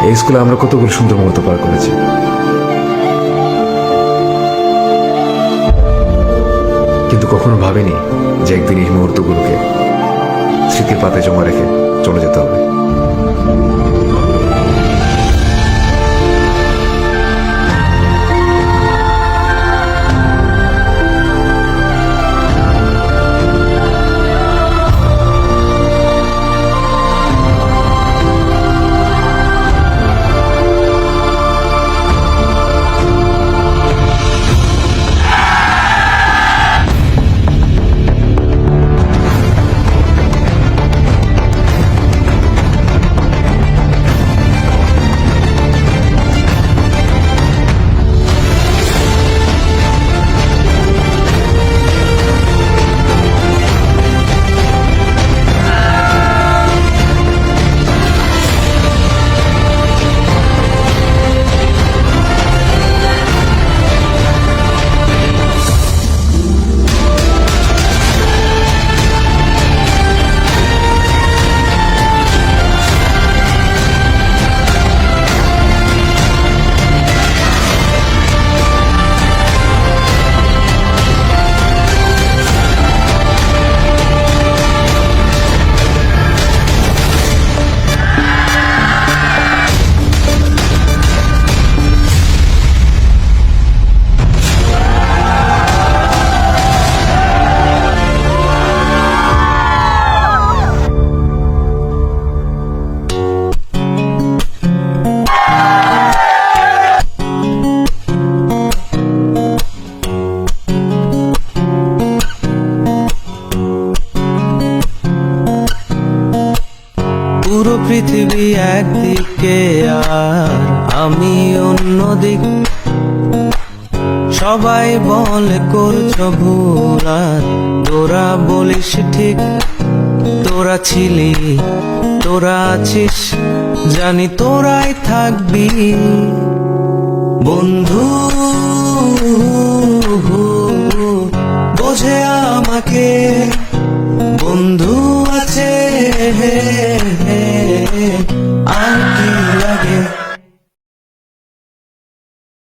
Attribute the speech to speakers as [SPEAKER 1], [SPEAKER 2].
[SPEAKER 1] এই স্কুলে আমরা কতগুলো সুন্দর মুহূর্ত পার করেছি। কিন্তু কখনো ভাবিনি যে একদিন এই মুহূর্তগুলোকে স্মৃতির পাতায় জমা রেখে চলে যেতে হবে।
[SPEAKER 2] পুরো পৃথিবী একদিকে আর আমি অন্যদিক, সবাই বলে করছো ভুল আর তোরা বলিস ঠিক। তোরা ছিলি, তোরা আছিস, জানি তোরাই থাকবি বন্ধু। বোঝে আমাকে বন্ধু আছে